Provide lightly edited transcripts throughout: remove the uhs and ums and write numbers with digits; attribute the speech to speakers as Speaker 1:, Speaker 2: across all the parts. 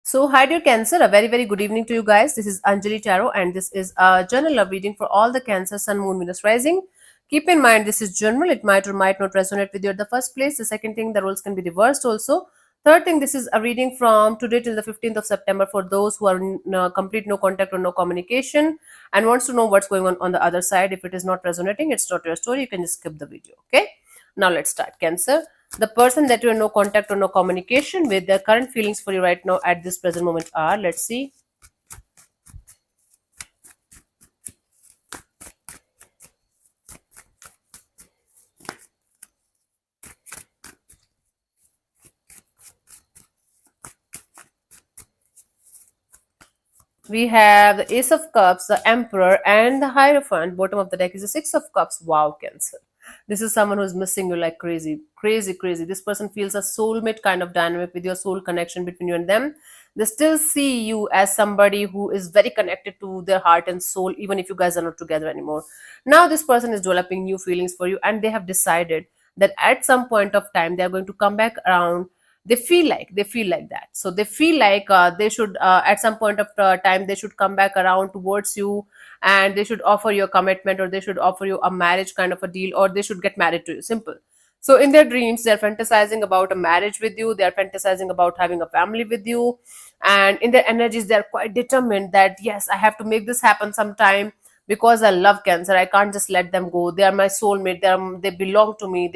Speaker 1: So, hi dear Cancer, a very good evening to you guys. This is Anjali Tarot, and this is a general love reading for all the Cancer, Sun, Moon, Venus, Rising. Keep in mind, this is general. It might or might not resonate with you at the first place. The second thing, the roles can be reversed also. Third thing, this is a reading from today till the 15th of September for those who are in complete no contact or no communication and wants to know what's going on the other side. If it is not resonating, it's not your story. You can just skip the video. Okay. Now let's start. Cancer, the person that you have no contact or no communication with, their current feelings for you right now at this present moment are, let's see. We have the Ace of Cups, the Emperor, and the Hierophant. Bottom of the deck is the Six of Cups. Wow, Cancer. This is someone who's missing you like crazy. Crazy, crazy. This person feels a soulmate kind of dynamic with your soul connection between you and them. They still see you as somebody who is very connected to their heart and soul, even if you guys are not together anymore. Now, this person is developing new feelings for you, and they have decided that at some point of time, they are going to come back around. They feel like that, so they feel like they should at some point of time they should come back around towards you, and they should offer you a commitment, or they should offer you a marriage kind of a deal, or they should get married to you, simple. So in their dreams, they're fantasizing about a marriage with you, they're fantasizing about having a family with you, and in their energies they're quite determined that yes, I have to make this happen sometime, because I love Cancer. I can't just let them go. They are my soulmate. They belong to me.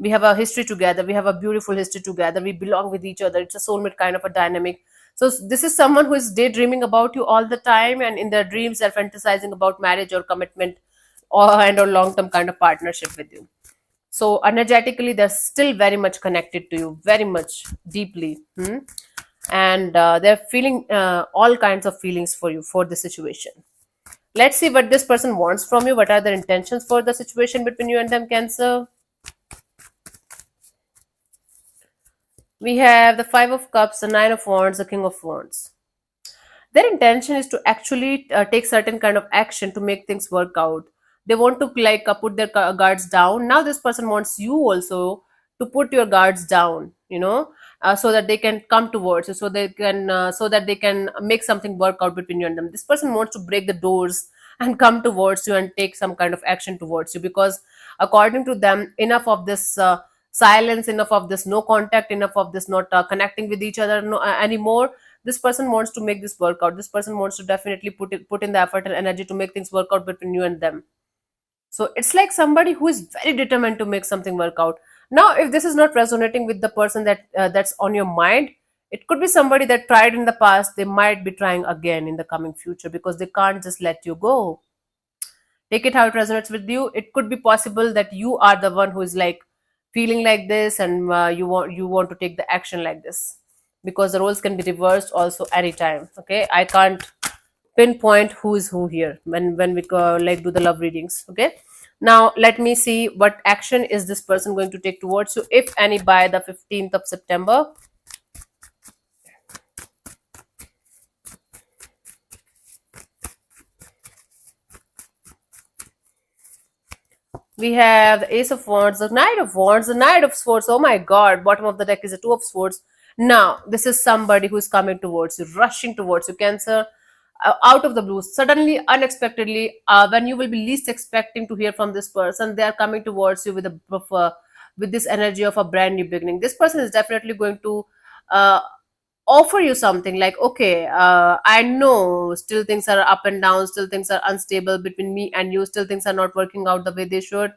Speaker 1: We have a history together, we have a beautiful history together, we belong with each other. It's a soulmate kind of a dynamic. So this is someone who is daydreaming about you all the time, and in their dreams they're fantasizing about marriage or commitment, or long term kind of partnership with you. So energetically they're still very much connected to you, very much deeply. And they're feeling all kinds of feelings for you, for the situation. Let's see what this person wants from you. What are their intentions for the situation between you and them, Cancer? We have the Five of Cups, the Nine of Wands, the King of Wands. Their intention is to actually take certain kind of action to make things work out. They want to put their guards down. Now this person wants you also to put your guards down, so that they can come towards you, so that they can make something work out between you and them. This person wants to break the doors and come towards you and take some kind of action towards you, because according to them, enough of this silence, enough of this no contact, enough of this not connecting with each other anymore. This person wants to make this work out. This person wants to definitely put in the effort and energy to make things work out between you and them. So it's like somebody who is very determined to make something work out. Now if this is not resonating with the person that's on your mind, it could be somebody that tried in the past. They might be trying again in the coming future, because they can't just let you go. Take it how it resonates with you. It could be possible that you are the one who is like feeling like this, and you want to take the action like this, because the roles can be reversed also anytime. Okay, I can't pinpoint who is who here when we do the love readings. Okay, now let me see what action is this person going to take towards you, if any, by the 15th of September. We have the Ace of Wands, the Knight of Wands, the Knight of Swords. Oh my God, bottom of the deck is the Two of Swords. Now, this is somebody who is coming towards you, rushing towards you, Cancer, out of the blue, suddenly, unexpectedly, when you will be least expecting to hear from this person, they are coming towards you with this energy of a brand new beginning. This person is definitely going to uh, offer you something like, okay, I know still things are up and down, still things are unstable between me and you, still things are not working out the way they should,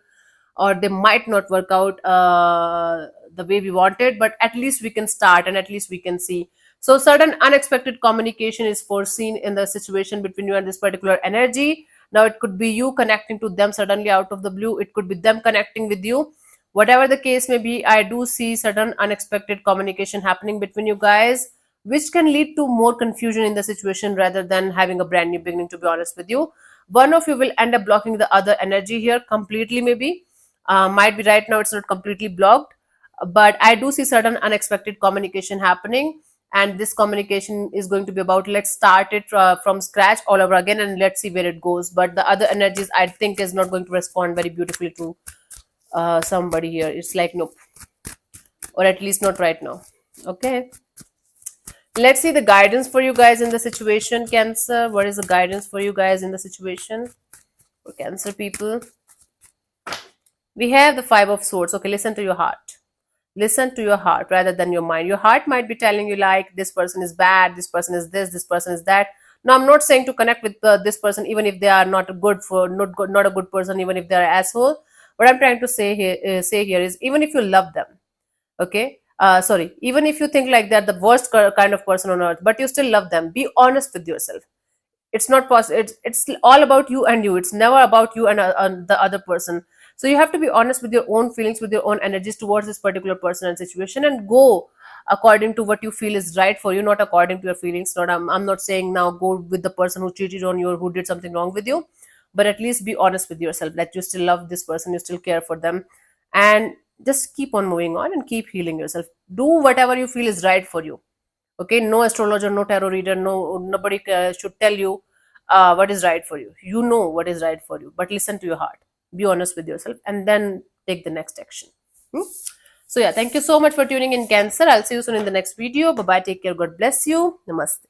Speaker 1: or they might not work out the way we wanted, but at least we can start, and at least we can see. So certain unexpected communication is foreseen in the situation between you and this particular energy. Now it could be you connecting to them suddenly out of the blue, it could be them connecting with you. Whatever the case may be, I do see sudden unexpected communication happening between you guys, which can lead to more confusion in the situation rather than having a brand new beginning, to be honest with you. One of you will end up blocking the other energy here completely, maybe. Might be right now it's not completely blocked, but I do see certain unexpected communication happening, and this communication is going to be about, let's start it from scratch all over again, and let's see where it goes. But the other energies, I think, is not going to respond very beautifully to somebody here. It's like, nope, or at least not right now. Okay, Let's see the guidance for you guys in the situation, Cancer. What is the guidance for you guys in the situation for Cancer people? We have the Five of Swords. Okay, listen to your heart. Listen to your heart rather than your mind. Your heart might be telling you like this person is bad, this person is this person is that. Now I'm not saying to connect with this person even if they are not a good person, even if they are an asshole. What I'm trying to say here is, even if you love them, okay, sorry, even if you think like they're the worst kind of person on earth, but you still love them, be honest with yourself. It's not possible. It's all about you and you. It's never about you and the other person. So you have to be honest with your own feelings, with your own energies towards this particular person and situation, and go according to what you feel is right for you, not according to your feelings. Not I'm not saying now go with the person who cheated on you or who did something wrong with you, but at least be honest with yourself that you still love this person, you still care for them, and just keep on moving on and keep healing yourself. Do whatever you feel is right for you. Okay, no astrologer, no tarot reader, nobody should tell you what is right for you. You know what is right for you, but listen to your heart, be honest with yourself, and then take the next action. Hmm? So yeah, thank you so much for tuning in, Cancer. I'll see you soon in the next video. Bye bye, take care, God bless you, namaste.